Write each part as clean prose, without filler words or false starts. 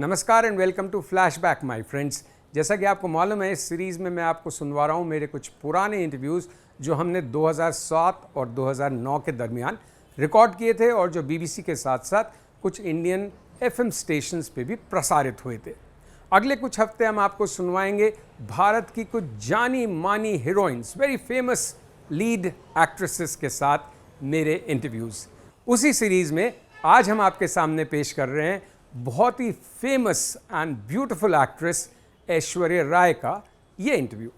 नमस्कार and welcome to flashback my friends. जैसा कि आपको मालूम है, इस सीरीज़ में मैं आपको सुनवा रहा हूँ मेरे कुछ पुराने इंटरव्यूज़ जो हमने 2007 और 2009 के दरमियान रिकॉर्ड किए थे और जो बीबीसी के साथ साथ कुछ इंडियन एफएम स्टेशंस पे भी प्रसारित हुए थे। अगले कुछ हफ्ते हम आपको सुनवाएंगे भारत की कुछ जानी मानी heroines, very famous lead actresses के साथ मेरे इंटरव्यूज़। उसी सीरीज़ में आज हम आपके सामने पेश कर रहे हैं बहुत ही famous and beautiful actress Aishwarya Rai का ये इंटरव्यू।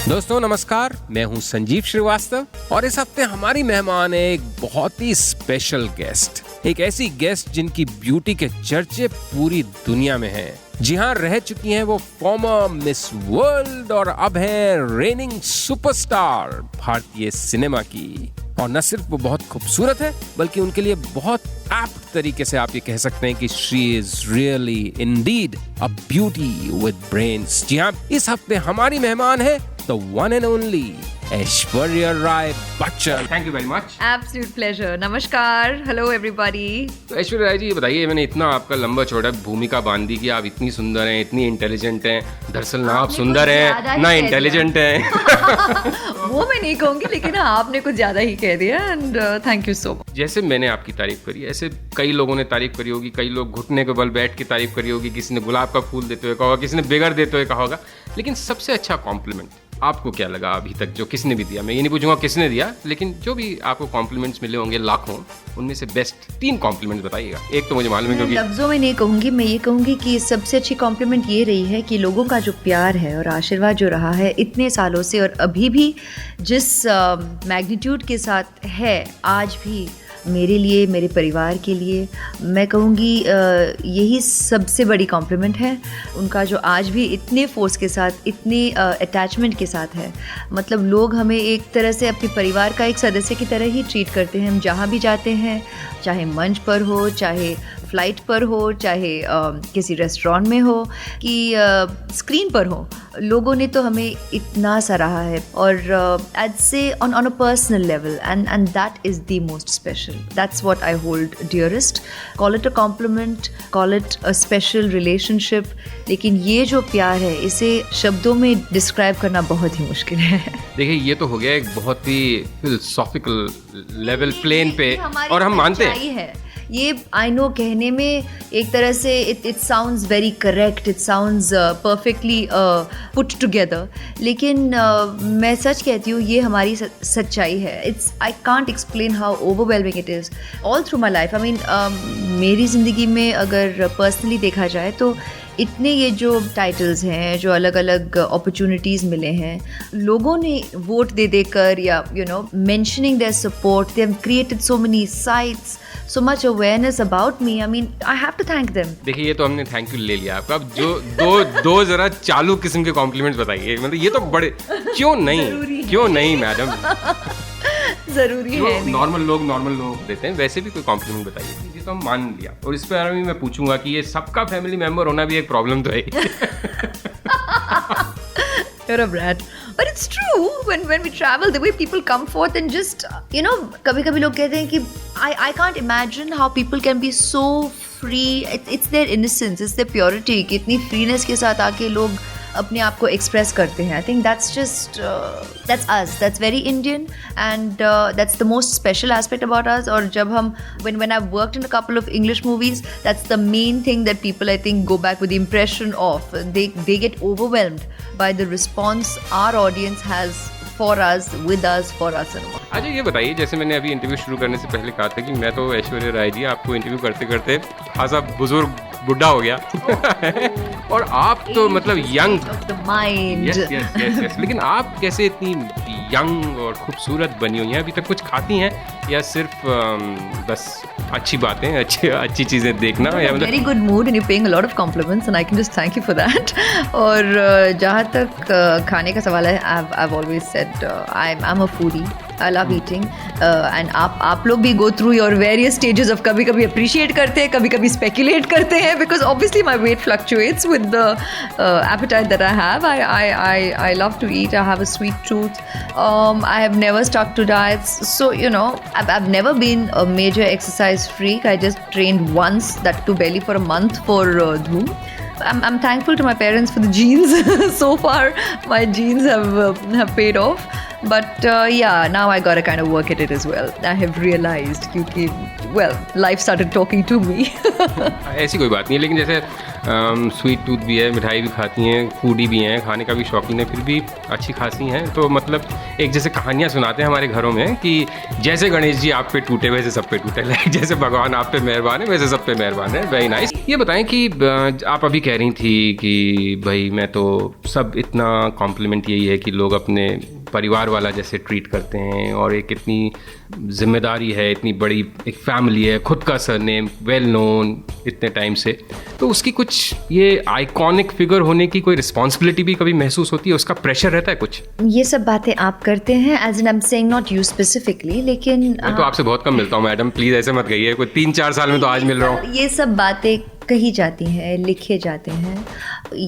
दोस्तों नमस्कार, मैं हूं संजीव श्रीवास्तव और इस हफ्ते हमारी मेहमान है एक बहुत ही स्पेशल गेस्ट, एक ऐसी गेस्ट जिनकी ब्यूटी के चर्चे पूरी दुनिया में हैं। जी हाँ, रह चुकी हैं वो फॉर्मर मिस वर्ल्ड और अब है रेनिंग सुपरस्टार भारतीय सिनेमा की। और न सिर्फ वो बहुत खूबसूरत है बल्कि उनके लिए बहुत एप्ट तरीके से आप ये कह सकते हैं कि she is really indeed a beauty with brains. जी हाँ, इस हफ्ते हमारी मेहमान है the one and only Aishwarya Rai Bachchan. Thank you very much. Absolute pleasure. नमस्कार, हेलो एवरीबॉडी। तो ऐश्वर्या राय जी, ये बताइए, मैंने इतना आपका लंबा चौड़ा भूमिका बांधी कि आप इतनी सुंदर हैं, इतनी इंटेलिजेंट हैं। दरअसल ना आप सुंदर हैं ना इंटेलिजेंट हैं। वो मैं नहीं कहूंगी, लेकिन आपने कुछ ज्यादा ही कह दिया and thank you so much. जैसे मैंने आपकी तारीफ करी, ऐसे कई लोगों ने तारीफ करी होगी, कई लोग घुटने के बल बैठ के तारीफ करी होगी, किसी ने गुलाब का फूल देते हुए कहा होगा, किसी ने बिगड़ देते हुए कहा होगा, लेकिन सबसे अच्छा कॉम्प्लीमेंट आपको क्या लगा अभी तक जो किसने भी दिया? मैं ये नहीं पूछूंगा किसने दिया, लेकिन जो भी आपको कॉम्प्लीमेंट्स मिले होंगे लाखों, उनमें से बेस्ट 3 कॉम्प्लीमेंट्स बताइएगा। एक तो मुझे मालूम है क्योंकि लफ्जों में नहीं कहूंगी, मैं ये कहूंगी कि सबसे अच्छी कॉम्प्लीमेंट ये रही है कि लोगों का जो प्यार है और आशीर्वाद जो रहा है इतने सालों से और अभी भी जिस मैग्नीट्यूड के साथ है आज भी मेरे लिए, मेरे परिवार के लिए, मैं कहूँगी यही सबसे बड़ी कॉम्प्लीमेंट है। उनका जो आज भी इतने फोर्स के साथ, इतनी अटैचमेंट के साथ है। मतलब लोग हमें एक तरह से अपने परिवार का एक सदस्य की तरह ही ट्रीट करते हैं। हम जहाँ भी जाते हैं, चाहे मंच पर हो, चाहे फ्लाइट पर हो, चाहे किसी रेस्टोरेंट में हो कि स्क्रीन पर हो, लोगों ने तो हमें इतना सराहा है। और I'd say on a personal level and that is the most special. That's what I hold dearest. Call it a compliment, call it a special relationship. लेकिन ये जो प्यार है, इसे शब्दों में डिस्क्राइब करना बहुत ही मुश्किल है। देखिए, ये तो हो गया एक बहुत ही फिलोसॉफिकल लेवल प्लेन पे, और हम मानते हैं ये आई नो कहने में एक तरह से it sounds very correct, it sounds perfectly put together, लेकिन मैं सच कहती हूँ ये हमारी सच्चाई है। It's I can't explain how overwhelming it is all through my life. I mean मेरी ज़िंदगी में अगर पर्सनली देखा जाए तो इतने ये जो टाइटल्स हैं, जो अलग अलग अपॉर्चुनिटीज़ मिले हैं, लोगों ने वोट दे देकर या mentioning their support, they have created so many sites, so much awareness about me. I mean, I have to thank them. देखिए, ये तो हमने थैंक यू ले लिया आपका। अब जो दो जरा चालू किस्म के कॉम्प्लीमेंट्स बताइए। मतलब ये तो बड़े क्यों नहीं मैडम जरूरी है। नॉर्मल लोग देते हैं, वैसे भी कोई कॉम्प्लीमेंट बताइए। ये तो हम मान लिया, और इस पर भी मैं पूछूंगा कि ये सबका फैमिली मेंबर होना भी एक प्रॉब्लम तो है। You're a brat. But it's true, when we travel, the way people come forth and just, कभी-कभी लोग कहते हैं कि I can't imagine how people can be so free. It's their innocence, it's their purity, कि इतनी freeness के साथ आके लोग अपने आप को एक्सप्रेस करते हैं। I think that's just that's us, that's very Indian, and that's the most special aspect about us. और जब हम when I've worked in a couple of English movies, that's the main thing that people I think go back with the impression of. They get overwhelmed by the response our audience has for us, with us, for us and all. अच्छा, ये बताइए, जैसे मैंने अभी interview शुरू करने से पहले कहा था कि मैं तो ऐश्वर्या राय जी आपको इंटरव्यू करते करते खासा बुजुर्ग बुढ़ा हो गया। और आप तो मतलब यंग माइंड। यस, लेकिन आप कैसे इतनी यंग और खूबसूरत बनी हुई हैं? अभी तक कुछ खाती हैं या सिर्फ बस अच्छी बातें, अच्छी चीज़ें देखना? या मतलब very good mood and you paying a lot of compliments and I can just thank you for that. और जहाँ तक खाने का सवाल है, I have always said I am a foodie, I love eating, and आप लोग भी go through your various stages of कभी कभी अप्रिशिएट करते हैं, कभी कभी स्पेकुलेट करते हैं, because obviously my weight fluctuates with the appetite that I have. I love to eat. I have a sweet tooth. I have never stuck to diets, so I've never been a major exercise freak. I just trained once, that too barely for a month, for Dhoom. I'm thankful to my parents for the genes. So far, my genes have paid off. But yeah, now I gotta kind of work at it as well. I have realized क्योंकि well, life started talking to me. ऐसी कोई बात नहीं है, लेकिन जैसे sweet tooth भी है, मिठाई भी खाती हैं, फूडी भी हैं, खाने का भी शौकीन है, फिर भी अच्छी खासी हैं। तो मतलब एक जैसे कहानियाँ सुनाते हैं हमारे घरों में कि जैसे गणेश जी आप पे टूटे वैसे सब पे टूटे, लाइक जैसे भगवान आप पे मेहरबान है वैसे सब पे मेहरबान है। Very nice. ये बताएं कि आप अभी कह रही थी कि भाई मैं तो सब इतना कॉम्प्लीमेंट यही है कि लोग अपने परिवार वाला जैसे ट्रीट करते हैं, और एक इतनी जिम्मेदारी है, इतनी बड़ी एक फैमिली है, खुद का सरनेम वेल नोन इतने टाइम से, तो उसकी कुछ ये आइकॉनिक फिगर होने की कोई रिस्पॉन्सिबिलिटी भी कभी महसूस होती है, उसका प्रेशर रहता है कुछ? ये सब बातें आप करते हैं, as in I am saying not you specifically, लेकिन मैं तो आपसे बहुत कम मिलता हूँ मैडम, प्लीज़ ऐसे मत कहिए, कोई 3-4 साल में तो आज मिल रहा हूँ। ये सब बातें कही जाती हैं, लिखे जाते हैं.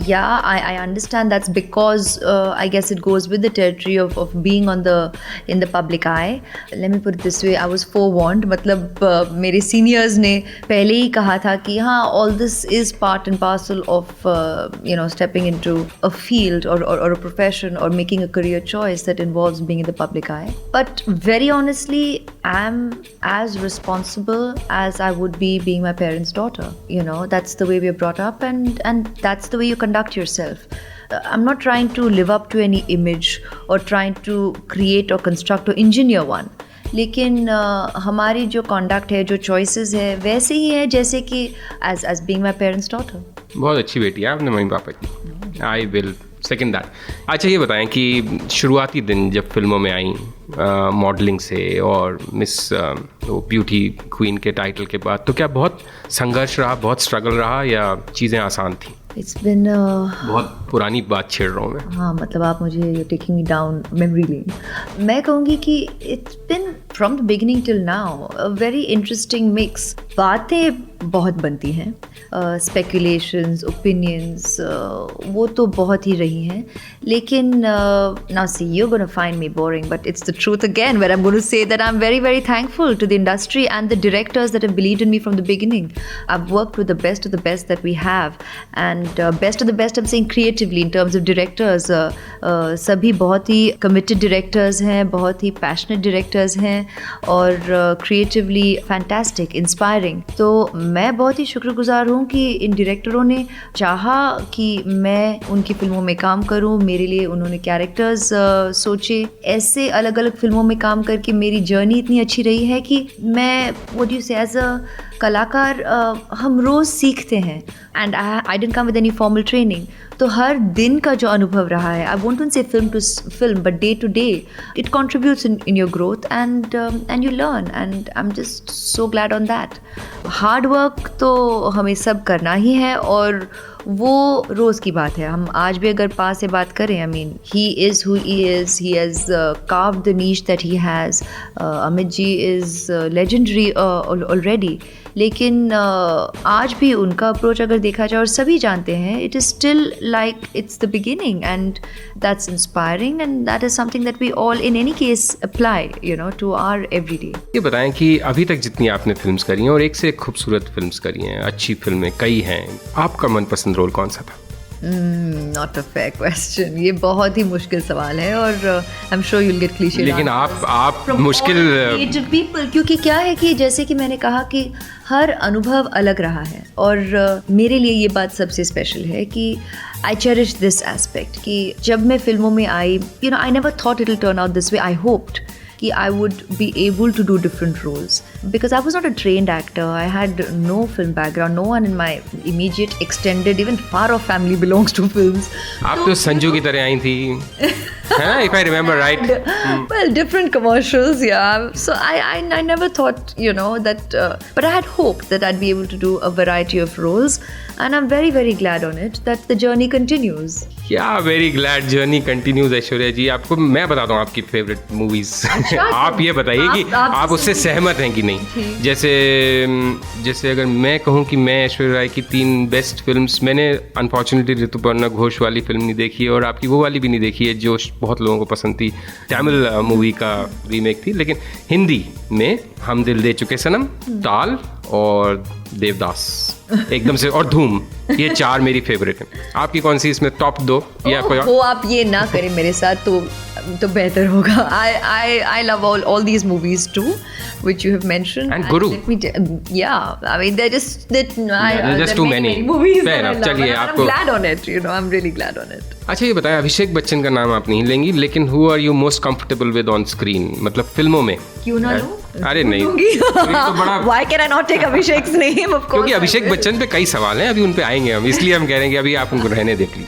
Yeah, I understand that's because I guess it goes with the territory of being in the public eye. Let me put it this way, I was forewarned. मतलब मेरे seniors ने पहले ही कहा था कि हाँ, all this is part and parcel of stepping into a field or a profession or making a career choice that involves being in the public eye. But very honestly, I'm as responsible as I would be being my parents' daughter. That's the way we are brought up, and that's the way you conduct yourself. I'm not trying to live up to any image or trying to create or construct or engineer one. लेकिन हमारी जो conduct है, जो choices है, वैसे ही है जैसे कि as being my parents' daughter. बहुत अच्छी बेटी है आपने मम्मी पापा की. I will second that. अच्छा ये बताएं कि शुरुआती दिन जब फिल्मों में आई मॉडलिंग से और मिस ब्यूटी क्वीन के टाइटल के बाद, तो क्या बहुत संघर्ष रहा, बहुत स्ट्रगल रहा, या चीज़ें आसान थी? It's been बहुत पुरानी बात छेड़ रहा हूँ मैं. हाँ, मतलब आप मुझे you're taking me down memory lane. मैं कहूँगी कि it's been from the beginning till now a very interesting mix. बातें बहुत बनती हैं, speculations, opinions, वो तो बहुत ही रही हैं. लेकिन now see, you're going to find me boring, but it's the truth again, where I'm going to say that I'm very, very thankful to the industry and the directors that have believed in me from the beginning. I've worked with the best of the best that we have, and best of the best I'm saying creatively in terms of directors. सभी बहुत ही committed directors हैं, बहुत ही passionate directors हैं, और creatively fantastic, inspiring. तो मैं बहुत ही शुक्रगुजार हूँ कि इन डायरेक्टरों ने चाहा कि मैं उनकी फिल्मों में काम करूँ. मेरे लिए उन्होंने कैरेक्टर्स सोचे. ऐसे अलग अलग फिल्मों में काम करके मेरी जर्नी इतनी अच्छी रही है कि मैं what do you say as a कलाकार हम रोज़ सीखते हैं. And I didn't come with any formal training. तो हर दिन का जो अनुभव रहा है, I won't to say film to film, but day to day it contributes in your growth, and you learn, and I am just so glad on that. Hard work तो हमें सब करना ही है, और वो रोज़ की बात है. हम आज भी अगर पास से बात करें, I mean he is who he is, he has carved the niche that he has. Amit ji is legendary already. लेकिन आज भी उनका अप्रोच अगर देखा जाए, और सभी जानते हैं, it is still like it's the beginning, and that's inspiring, and that is something that we all in any case apply to our everyday. ये बताएं कि अभी तक जितनी आपने फिल्म्स करी हैं, और एक से एक खूबसूरत फिल्म्स करी हैं, अच्छी फिल्में कई हैं, आपका मनपसंद रोल कौन सा था? Not a fair question. ये बहुत ही मुश्किल सवाल है, और I'm sure you'll get cliche. लेकिन आप मुश्किल creative people, क्योंकि क्या है कि जैसे कि मैंने कहा कि हर अनुभव अलग रहा है, और मेरे लिए ये बात सबसे स्पेशल है कि I cherish this aspect. कि जब मैं फिल्मों में आई, I never thought it'll turn out this way. I hoped कि I would be able to do different roles, because I was not a trained actor. I had no film background. No one in my immediate, extended, even far off family belongs to films. आप तो संजू की तरह आई थी, if I remember right. Well, different commercials, yeah. So I never thought, that, but I had hoped that I'd be able to do a variety of roles, and I'm very, very glad on it that the journey continues. Yeah, very glad journey continues. Aishwarya जी, आपको मैं बताता हूँ आपकी favourite movies. आप ये बताइए कि आप उससे सहमत हैं कि नहीं. जैसे अगर मैं कहूँ कि मैं ऐश्वर्या राय की 3 बेस्ट फिल्म्स, मैंने अनफॉर्चुनेटली ऋतुपर्णा घोष वाली फिल्म नहीं देखी, और आपकी वो वाली भी नहीं देखी है जो बहुत लोगों को पसंद थी, तमिल मूवी का रीमेक थी. लेकिन हिंदी में हम दिल दे चुके सनम, ताल और देवदास एकदम से, और धूम, ये 4 मेरी फेवरेट हैं। आपकी कौन सी इसमें टॉप 2 या कोई और? वो आप ये ना करें मेरे साथ तो बेहतर होगा। I love all these movies too, which you have mentioned. And Guru. Yeah, I mean they're just there's there too are many. movies Fair that I enough. love, चलिए, and आपको- I'm glad on it. I'm really glad on it. अच्छा ये बताएं, अभिषेक बच्चन का नाम आप नहीं लेंगी, लेकिन who are you most comfortable with on screen, मतलब फिल्मों में? क्यों ना लूं? अरे नहीं, लूंगी। ये तो बड़ा, Why can I not take Abhishek's name? Of course. क्योंकि अभिषेक बच्चन पे कई सवाल हैं, अभी उन पे आएंगे हम, इसलिए हम कह रहे हैं कि अभी आप उनको रहने दे please.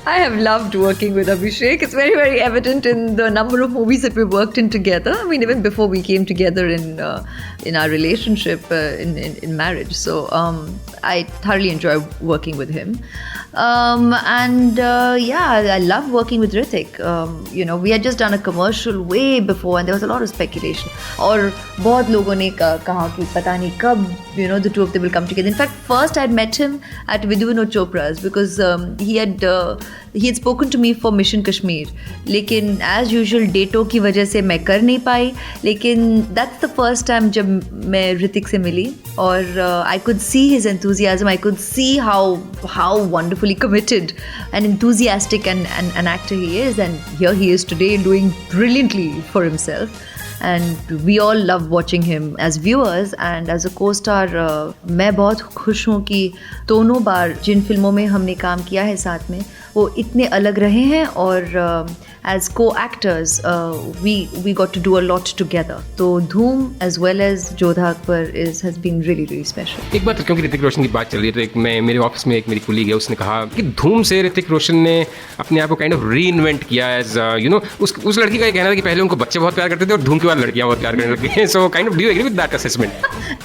I have loved working with Abhishek. It's very, very evident in the number of movies that we've worked in together. I mean, even before we came together in our relationship in marriage. So I thoroughly enjoy working with him. Yeah, I love working with Hrithik. We had just done a commercial way before, and there was a lot of speculation. और बहुत लोगों ने कहा कि पता नहीं कब the two of them will come together. In fact, first I had met him at Vidhu Vinod Chopra's because he had spoken to me for Mission Kashmir. लेकिन as usual डेटों की वजह से मैं कर नहीं पाई. लेकिन that's the first time जब मैं ऋतिक से मिली और I could see his enthusiasm. I could see how wonderfully committed and enthusiastic an actor he is, and here he is today doing brilliantly for himself. And we all love watching him as viewers, and as a co-star मैं बहुत खुश हूँ कि दोनों बार जिन फिल्मों में हमने काम किया है साथ में वो इतने अलग रहे हैं, और as co-actors we got to do a lot together. तो धूम as well as Jodha Akbar has been really really special. एक बात, क्योंकि ऋतिक रोशन की बात चल रही है, तो मेरे ऑफिस में एक मेरी कुलीग है, उसने कहा कि धूम से ऋतिक रोशन ने अपने आप को काइंड ऑफ री इन्वेंट किया एज उस लड़की का ये कहना था कि पहले उनको बच्चे बहुत प्यार करते थे और धूम के बाद लड़कियां बहुत प्यार करने लगी हैं। So kind of do you agree with that assessment?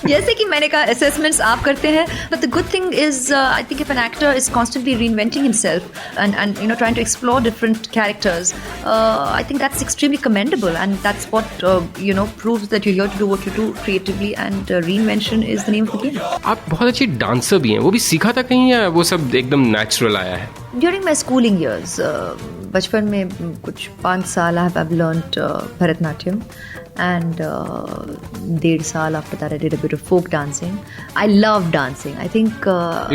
जैसे कि मैंने कहा, असेसमेंट्स आप करते हैं, but the good thing is I think if an actor is constantly reinventing himself and trying to explore different characters, I think that's extremely commendable, and that's what proves that you're here to do what you do creatively, and reinvention is the name of the game. आप बहुत अच्छी dancer भी हैं, वो भी सीखा था कहीं या वो सब एकदम नेचुरल आया है? During my schooling years, बचपन में कुछ 5 साल I've learned Bharatnatyam, and 1.5 साल after that I did a bit of folk dancing. I love dancing. I think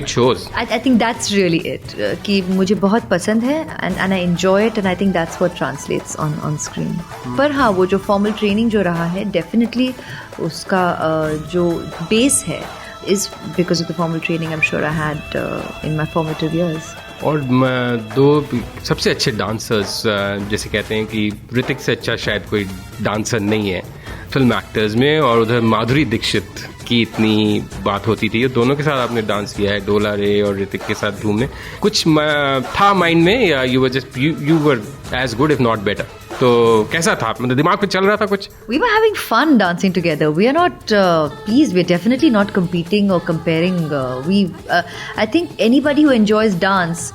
It shows. I think that's really it. कि मुझे बहुत पसंद है, and I enjoy it, and I think that's what translates on screen. पर हाँ, वो जो formal training जो रहा है, definitely उसका जो base है is because of the formal training I'm sure I had in my formative years. और 2 सबसे अच्छे डांसर्स, जैसे कहते हैं कि ऋतिक से अच्छा शायद कोई डांसर नहीं है फिल्म एक्टर्स में, और उधर माधुरी दीक्षित की इतनी बात होती थी, दोनों के साथ आपने डांस किया है, डोला रे और ऋतिक के साथ धूम में, कुछ था माइंड में या you were as good if not better? तो कैसा था, मतलब दिमाग पे चल रहा था कुछ? We were having fun dancing together. We are not, please, we're definitely not competing or comparing. I think anybody who enjoys dance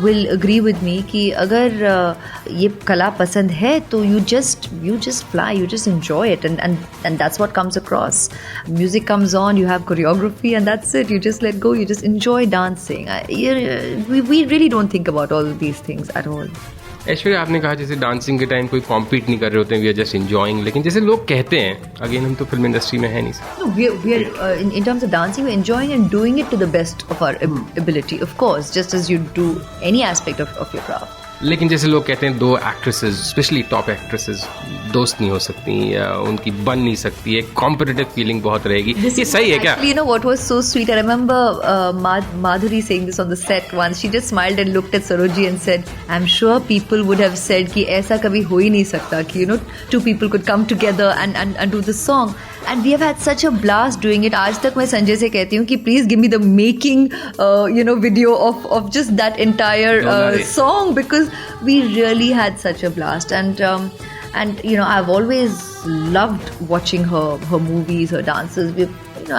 will agree with me कि अगर ये कला पसंद है तो you just fly, you just enjoy it, and that's what comes across. Music comes on, you have choreography, and that's it. You just let go, you just enjoy dancing. We really don't think about all these things at all. Aishwarya, आपने कहा जैसे dancing के time कोई compete नहीं कर रहे होते हैं, वी आर जस्ट एंजॉयिंग, लेकिन जैसे लोग कहते हैं, अगेन हम तो फिल्म इंडस्ट्री में है नहीं sir. No, we are in terms of dancing, we're enjoying and doing it to the best of our ability, of course, just as you do any aspect of your craft. लेकिन जैसे लोग कहते हैं 2 actresses, specially top actresses, दोस्त नहीं हो सकती या उनकी बन नहीं सकती, एक कॉम्पिटिटिव फीलिंग बहुत रहेगी, ये सही है क्या? Actually, you know what was so sweet? I remember Madhuri saying this on the set once. She just smiled and looked at Saroji and said, "I'm sure people would have said कि ऐसा कभी हो ही नहीं सकता कि 2 people could come together and do the song." And we have had such a blast doing it. आज तक मैं संजय से कहती हूँ कि please give me the making video of just that entire song, because we really had such a blast, and I've always loved watching her movies, her dances.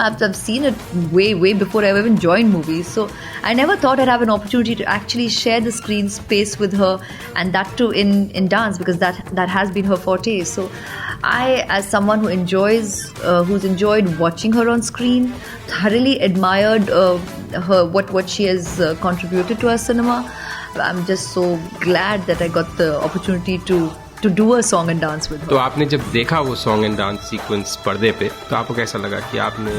I've seen it way before I even joined movies, so I never thought I'd have an opportunity to actually share the screen space with her, and that too in dance, because that has been her forte. So I, as someone who's enjoyed watching her on screen, thoroughly admired her what she has contributed to our cinema. I'm just so glad that I got the opportunity to do a song and dance with her. तो आपने जब देखा वो song and dance sequence पर्दे पे, तो आपको कैसा लगा कि आपने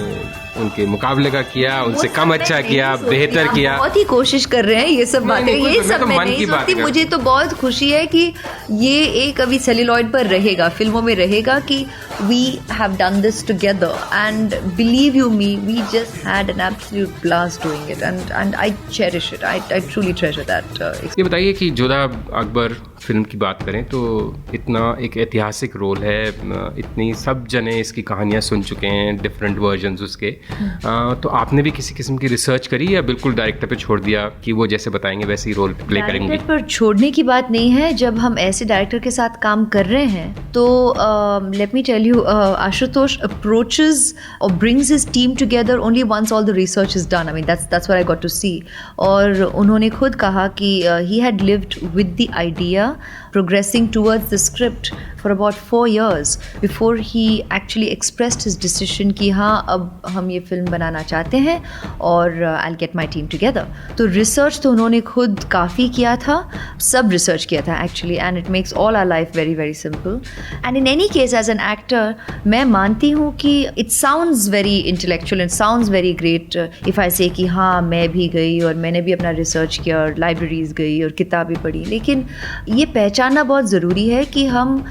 उनके मुकाबले का किया, उनसे कम अच्छा किया, बेहतर किया? बहुत ही कोशिश कर रहे हैं ये सब बातें, ये सब मैं नहीं सोचती। मुझे तो बहुत खुशी है कि ये एक अभी सेल्यूलॉइड पर रहेगा, फिल्मों में रहेगा कि we have done this together and believe you me, we just had an absolute blast doing it and I cherish it. I truly treasure that. ये बताइए कि जोधा अकबर फिल्म की बात करें तो इतना एक ऐतिहासिक रोल है, इतनी सब जने इसकी कहानियाँ सुन चुके हैं, डिफरेंट वर्जन्स उसके, तो आपने भी किसी किस्म की रिसर्च करी या बिल्कुल डायरेक्टर पे छोड़ दिया कि वो जैसे बताएंगे वैसे ही रोल प्ले करेंगे? डायरेक्टर पर छोड़ने की बात नहीं है। जब हम ऐसे डायरेक्टर के साथ काम कर रहे हैं तो let me tell you, Ashutosh approaches or brings his team together only once all the research is done. I mean that's what I got to see. और उन्होंने खुद कहा कि he had lived with the idea, progressing towards the script for about 4 years before he actually expressed his decision कि हाँ अब हम ये फिल्म बनाना चाहते हैं और I'll get my team together. तो रिसर्च तो उन्होंने खुद काफ़ी किया था, सब रिसर्च किया था actually, and it makes all our life very very simple. And in any case as an actor मैं मानती हूँ कि it sounds very intellectual and sounds very great if I say कि हाँ मैं भी गई और मैंने भी अपना रिसर्च किया और लाइब्रेरीज गई और किताबें पढ़ी, लेकिन ये पहचानना बहुत ज़रूरी है कि हम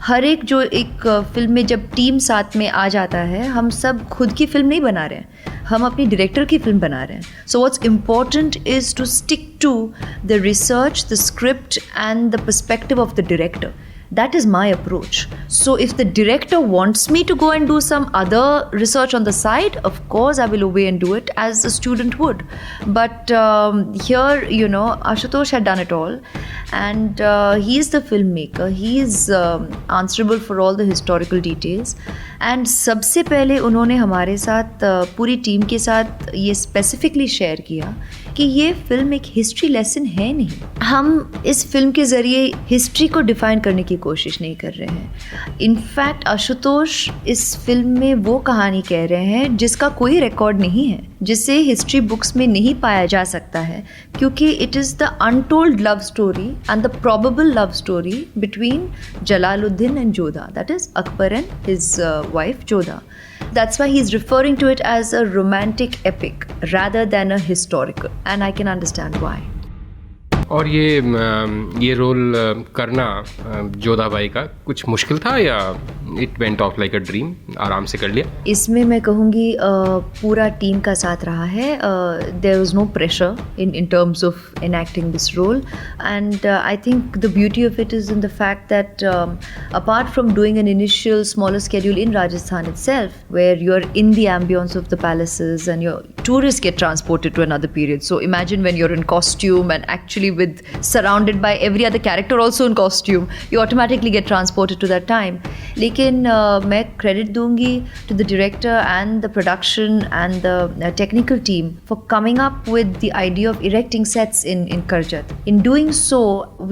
हर एक जो एक फिल्म में जब टीम साथ में आ जाता है, हम सब खुद की फिल्म नहीं बना रहे हैं, हम अपनी डायरेक्टर की फिल्म बना रहे हैं. So what's important is to stick to the research, the script and the perspective of the director. That is my approach. So if the director wants me to go and do some other research on the side, of course I will obey and do it as a student would. But here, you know, Ashutosh had done it all, and he is the filmmaker. He is answerable for all the historical details. And सबसे पहले उन्होंने हमारे साथ पूरी team के साथ ये specifically share किया कि ये फिल्म एक हिस्ट्री लेसन है नहीं. हम इस फिल्म के ज़रिए हिस्ट्री को डिफ़ाइन करने की कोशिश नहीं कर रहे हैं. इनफैक्ट आशुतोष इस फिल्म में वो कहानी कह रहे हैं जिसका कोई रिकॉर्ड नहीं है, जिसे हिस्ट्री बुक्स में नहीं पाया जा सकता है, क्योंकि it is the untold love story and the probable love story between Jalaluddin and Jodha, that is Akbar and his wife Jodha. That's why he's referring to it as a romantic epic rather than a historical, and I can understand why. और ये role करना Jodha by का कुछ मुश्किल था या it went of like a dream, आराम से कर लिया? इसमें मैं कहूँगी पूरा टीम का साथ रहा है. There was no pressure in terms of enacting this role, and I think the beauty of it is in the fact that apart from doing an initial smaller schedule in Rajasthan itself, where you're in the ambience of the palaces and your tourists get transported to another period. So imagine when you're in costume and actually surrounded by every other character also in costume, you automatically get transported to that time. लेकिन मैं credit दूंगी to the director and the production and the technical team for coming up with the idea of erecting sets in Karjat. In doing so,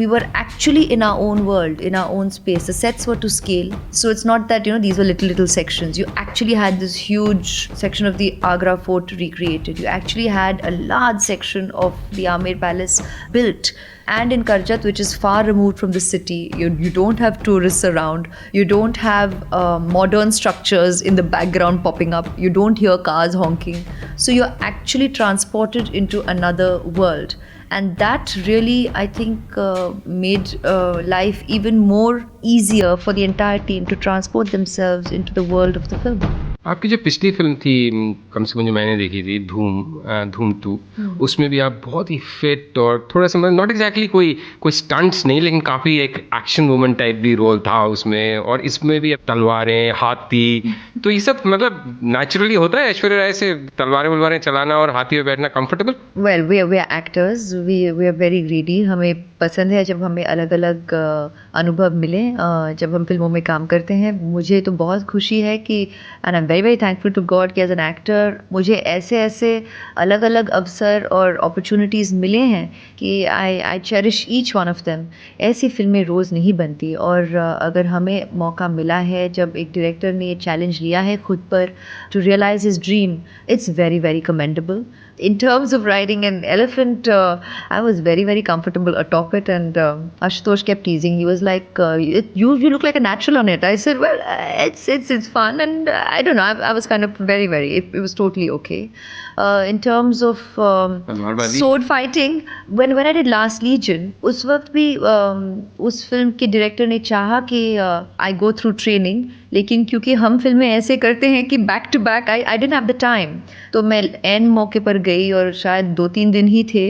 we were actually in our own world, in our own space. The sets were to scale, so it's not that, you know, these were little sections. You actually had this huge section of the Agra fort recreated. You actually had a large section of the Amer Palace built. And in Karjat, which is far removed from the city, you don't have tourists around, you don't have modern structures in the background popping up, you don't hear cars honking, so you're actually transported into another world. And that really, I think, made life even more easier for the entire team to transport themselves into the world of the film. आपकी जो पिछली film थी, कम से कम जो मैंने देखी थी, धूम 2, उसमें भी आप बहुत ही फिट और थोड़ा सा मतलब नॉट एग्जैक्टली कोई स्टंट्स नहीं, लेकिन काफ़ी एक एक्शन वुमन टाइप भी रोल था उसमें, और इसमें भी तलवारें, हाथी, तो ये सब मतलब नेचुरली होता है ऐश्वर्या राय से तलवारें चलाना और हाथी पे बैठना comfortable? Well we are actors, we are very greedy. हमें पसंद है जब हमें अलग अलग अनुभव मिले जब हम फिल्मों में काम करते हैं. मुझे तो बहुत खुशी है कि and I am very very thankful to God कि एज एन एक्टर मुझे ऐसे अलग अलग अवसर और अपॉर्चुनिटीज़ मिले हैं कि I cherish each one of them. ऐसी फिल्में रोज़ नहीं बनती, और अगर हमें मौका मिला है, जब एक डायरेक्टर ने ये चैलेंज लिया है खुद पर to realize his dream, it's very, very commendable. In terms of riding an elephant, I was very, very comfortable atop it, and Ashutosh kept teasing. He was like, "You look like a natural on it." I said, "Well, it's fun, and I don't know. I was kind of very, very. It was totally okay." In terms of sword fighting, when I did Last Legion, उस वक्त भी उस film के director ने चाहा कि I go through training, लेकिन क्योंकि हम फिल्में ऐसे करते हैं कि back to back I didn't have the time, तो मैं एन मौके पर गई और शायद 2-3 दिन ही थे,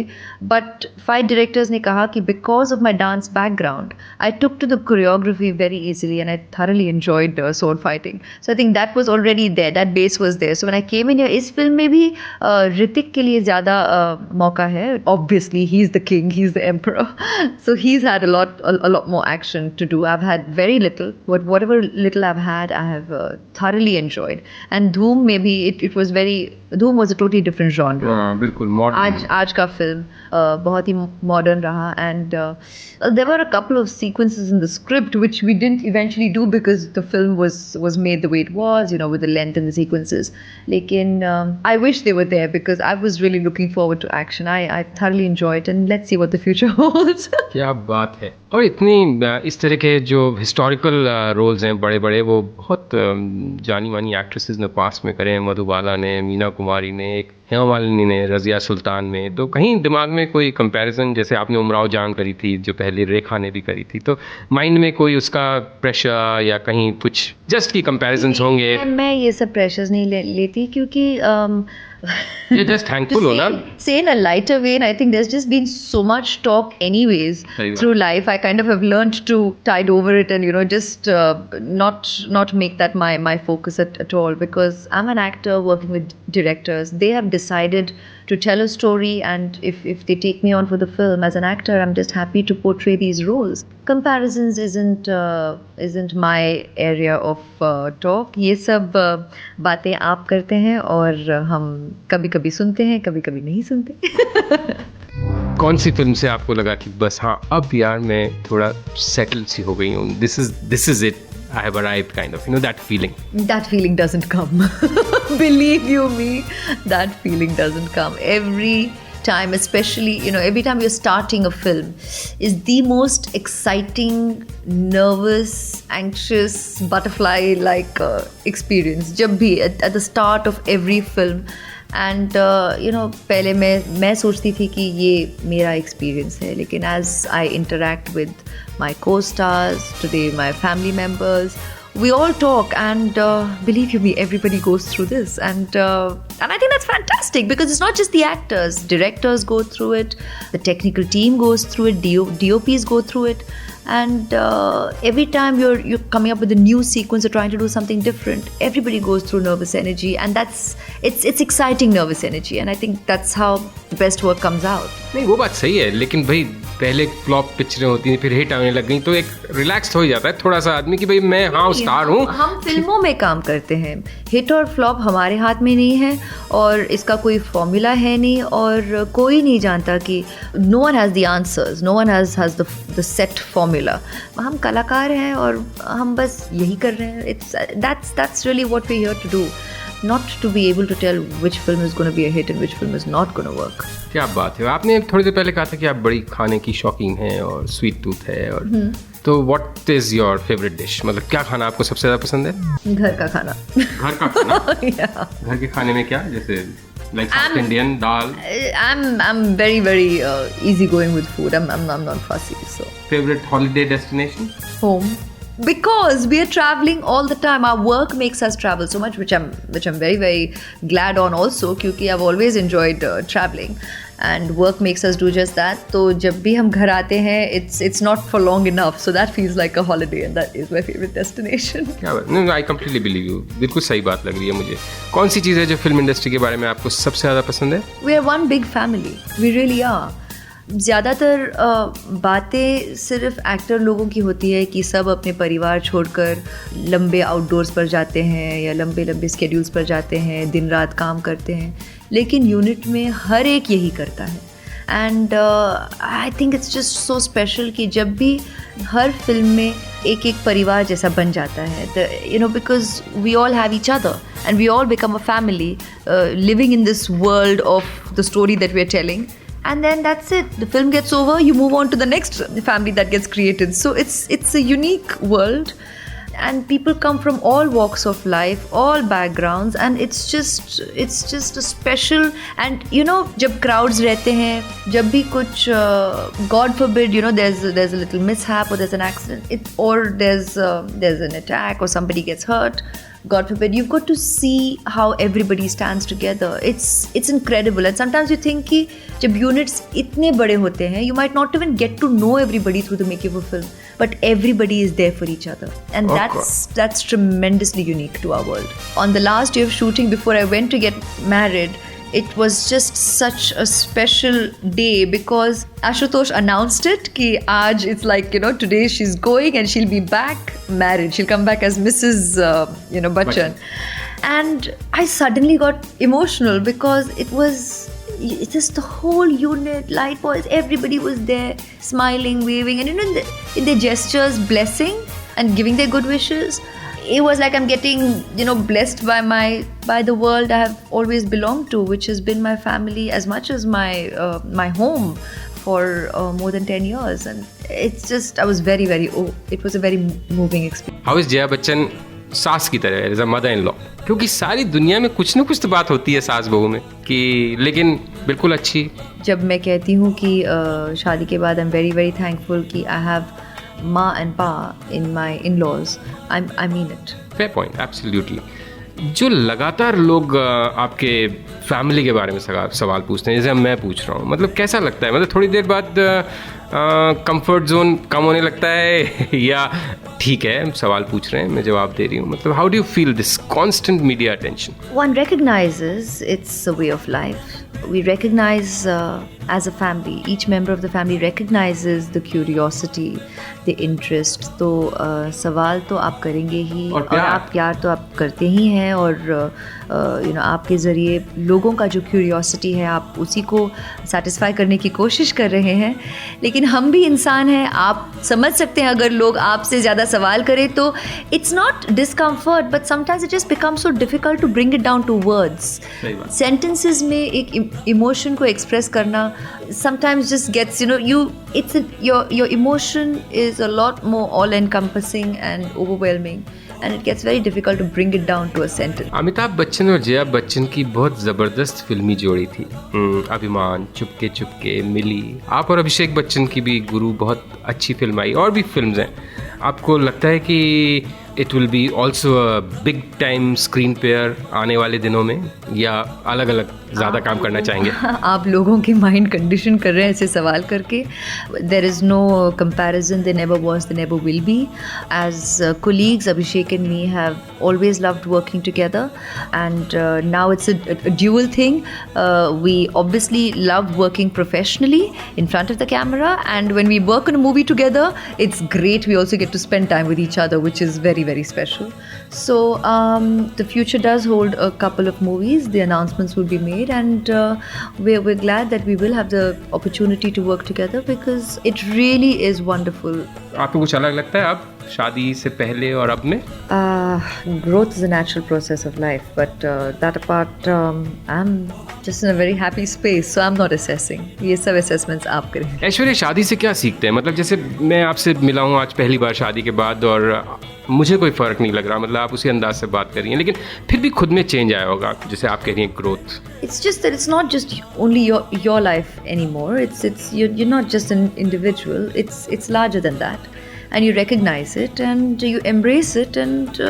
बट फाइट डायरेक्टर्स ने कहा कि because of my dance background I took to the choreography very easily and I thoroughly enjoyed sword fighting. So I think that was already there, that base was there. So when I came in here, इस film में भी ऋतिक के लिए ज़्यादा मौका है. Obviously he is the king, he is the emperor, so he has had a lot more action to do. I've had very little, but whatever little I've had, I have thoroughly enjoyed. And Dhoom, maybe it was very, Dhoom was a totally different genre. बिल्कुल modern. आज का film बहुत ही modern रहा, and there were a couple of sequences in the script which we didn't eventually do because the film was made the way it was, you know, with the length and the sequences. लेकिन I wish they were there because I was really looking forward to action. I thoroughly enjoyed it, and let's see what the future holds. क्या बात है. और इतनी इस तरह के जो हिस्टोरिकल रोल्स हैं बड़े बड़े, वो बहुत जानी मानी एक्ट्रेसेस ने पास में करे हैं. मधुबाला ने, मीना कुमारी ने, एक हेमा मालिनी ने रज़िया सुल्तान में. तो कहीं दिमाग में कोई कंपैरिजन, जैसे आपने उमराव जान करी थी जो पहले रेखा ने भी करी थी, तो माइंड में कोई उसका प्रेशर या कहीं कुछ जस्ट की कंपैरिजन्स होंगे? मैं ये सब प्रेशर्स नहीं लेती क्योंकि ये जस्ट थैंकफुल हो ना. Say in a lighter vein, I think there's just been so much talk anyways through life. I kind of have learned to tide over it and, you know, just not make that my focus at all, because I'm an actor working with directors. They have decided to tell a story, and if they take me on for the film as an actor, I'm just happy to portray these roles. Comparisons isn't my area of talk. ये सब बातें आप करते हैं और हम कभी कभी सुनते हैं, कभी कभी नहीं सुनते. कौन सी फिल्म से आपको लगा कि बस हाँ, अब यार मैं थोड़ा सेटल सी हो गई हूँ, this is it, I have arrived, kind of, you know, that feeling? That feeling doesn't come. Believe you me, that feeling doesn't come. Every time, especially, you know, every time you're starting a film, is the most exciting, nervous, anxious, butterfly-like experience. जब भी at the start of every film, and you know, पहले मैं सोचती थी कि ये मेरा experience है, लेकिन as I interact with my co-stars, today my family members, we all talk, and believe you me, everybody goes through this, and I think that's fantastic because it's not just the actors. Directors go through it, the technical team goes through it, DOPs go through it, and every time you're coming up with a new sequence or trying to do something different, everybody goes through nervous energy, and it's exciting nervous energy, and I think that's how the best work comes out. नहीं, वो बात सही है, लेकिन भाई पहले flop पिक्चरें होती हैं, फिर हिट आने लग गई, तो एक रिलैक्स हो जाता है थोड़ा सा आदमी कि भाई मैं हाँ स्टार हूँ. हम फिल्मों में काम करते हैं, हिट और फ्लॉप हमारे हाथ में नहीं है, और इसका कोई फॉर्मूला है नहीं, और कोई नहीं जानता कि no one has the answers, no one has the set formula. हम कलाकार हैं और हम बस यही कर रहे हैं. That's really what we're here to do. Not to be able to tell which film is going to be a hit and which film is not going to work. क्या बात है. आपने थोड़ी देर पहले कहा था कि आप बड़ी खाने की शौकीन हैं और स्वीट टूथ है, और तो what is your favourite dish? मतलब क्या खाना आपको सबसे ज़्यादा पसंद है? घर का खाना. घर का खाना? Yeah. घर के खाने में क्या, जैसे like South Indian, dal? I'm very easy going with food. I'm not fussy. So Favorite holiday destination? home. Because we are traveling all the time. Our work makes us travel so much, which I'm very glad on also, क्योंकि I've always enjoyed traveling, and work makes us do just that. तो जब भी हम घर आते हैं, it's not for long enough, so that feels like a holiday, and that is my favorite destination. क्या बात. No, I completely believe you. बिल्कुल सही बात लग रही है मुझे. कौन सी चीज़ है जो फिल्म इंडस्ट्री के बारे में आपको सबसे ज़्यादा पसंद है? We are one big family. We really are. ज़्यादातर बातें सिर्फ एक्टर लोगों की होती है कि सब अपने परिवार छोड़कर लंबे आउटडोर्स पर जाते हैं या लंबे स्केड्यूल्स पर जाते हैं, दिन रात काम करते हैं, लेकिन यूनिट में हर एक यही करता है. And I think it's just so special कि जब भी हर फिल्म में एक एक परिवार जैसा बन जाता है, you know, because we all have each other and we all become a family living in this world of the story that we are telling. And then that's it. The film gets over, you move on to the next family that gets created. So it's a unique world, and people come from all walks of life, all backgrounds, and it's just a special. And you know, जब crowds रहते हैं, जब भी कुछ God forbid, you know, there's a little mishap or there's an accident, or there's an attack or somebody gets hurt, God forbid, you've got to see how everybody stands together. It's incredible. And sometimes you think कि जब units इतने बड़े होते हैं, you might not even get to know everybody through the making of a film, but everybody is there for each other, and that's tremendously unique to our world. On the last day of shooting, before I went to get married, it was just such a special day because Ashutosh announced it कि आज it's like, you know, today she's going and she'll be back married. She'll come back as Mrs. Bachchan. And I suddenly got emotional because it was just the whole unit, light boys, everybody was there smiling, waving, and you know, in their gestures, blessing and giving their good wishes. It was like I'm getting, you know, blessed by the world I have always belonged to, which has been my family as much as my home for more than 10 years. And it's just, I was very, it was a very moving experience. How is Jaya Bachchan सास की तरह as a mother in law? क्योंकि सारी दुनिया में कुछ ना कुछ तो बात होती है सास बहू में कि, लेकिन बिल्कुल अच्छी. जब मैं कहती हूँ कि शादी के बाद I am very very thankful कि I have Ma and Pa in my in-laws, I mean it. Fair point, absolutely. जो लगातार लोग आपके फैमिली के बारे में सवाल पूछते हैं, जैसे मैं पूछ रहा हूँ, मतलब कैसा लगता है? मतलब थोड़ी देर बाद कंफर्ट जोन कम होने लगता है या ठीक है सवाल पूछ रहे हैं मैं जवाब दे रही हूँ? मतलब how do you feel this constant media attention? One recognizes it's a way of life. We recognize as a family, each member of the family recognizes the curiosity, the interest. तो सवाल तो आप करेंगे ही और आप प्यार तो आप करते ही हैं, और you know, आपके ज़रिए लोगों का जो क्यूरियोसिटी है आप उसी को सेटिस्फाई करने की कोशिश कर रहे हैं. लेकिन हम भी इंसान हैं, आप समझ सकते हैं अगर लोग आपसे ज़्यादा सवाल करें तो it's not discomfort, but sometimes it just become so difficult to bring it down to words. Sentences में एक इमोशन को एक्सप्रेस करना sometimes just gets, you know, your emotion is a lot more all encompassing and overwhelming, and it gets very difficult to bring it down to a sentence. Amitabh Bachchan और जया बच्चन की बहुत ज़बरदस्त फिल्मी जोड़ी थी. अभिमान, चुपके चुपके, मिली. आप और अभिषेक बच्चन की भी गुरु बहुत अच्छी फिल्म आई, और भी फिल्म्स हैं. आपको लगता है कि it will be also a big time screen pair आने वाले दिनों में, या अलग अलग ज़्यादा काम करना चाहेंगे? आप लोगों की माइंड कंडीशन कर रहे हैं ऐसे सवाल करके. There is no comparison, they never was, they never will be. As colleagues, Abhishek and me have always loved working together, and now it's a dual thing. We obviously love working professionally in front of the camera, and when we work on a movie together, it's great. We also get to spend time with each other, which is very, very special. So the future does hold a couple of movies. The announcements will be made, and we're glad that we will have the opportunity to work together because it really is wonderful. आपको कुछ अलग लगता है अब शादी से पहले और अब में? Growth is a natural process of life, but that apart, I'm just in a very happy space, so I'm not assessing. ये सब assessments आप करें. ऐश्वर्या शादी से क्या सीखते हैं? मतलब जैसे मैं आपसे मिला हूँ आज पहली बार शादी के बाद, और मुझे कोई फ़र्क नहीं लग रहा, मतलब आप उसी अंदाज से बात कर रही हैं, लेकिन फिर भी खुद में चेंज आया होगा, जैसे आप कह रही हैं growth. It's just that it's not just only your life anymore. It's you're not just an individual. It's larger than that, and you recognize it and you embrace it, and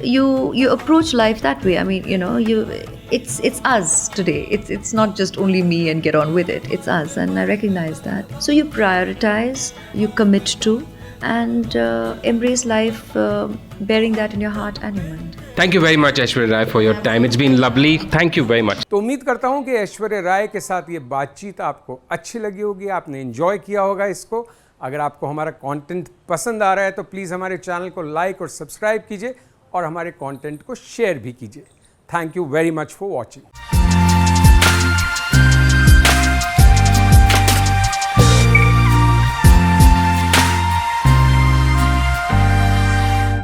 you approach life that way. I mean, you know, it's us today. It's not just only me and get on with it. It's us, and I recognize that. So you prioritize, you commit to, and embrace life, bearing that in your heart and your mind. Thank you very much, Aishwarya Rai, for your time. It's been lovely. Thank you very much. तो उम्मीद करता हूँ कि ऐश्वर्या राय के साथ ये बातचीत आपको अच्छी लगी होगी, आपने एंजॉय किया होगा इसको. अगर आपको हमारा कंटेंट पसंद आ रहा है तो प्लीज़ हमारे चैनल को लाइक और सब्सक्राइब कीजिए, और हमारे कंटेंट को शेयर भी कीजिए. Thank you very much for watching.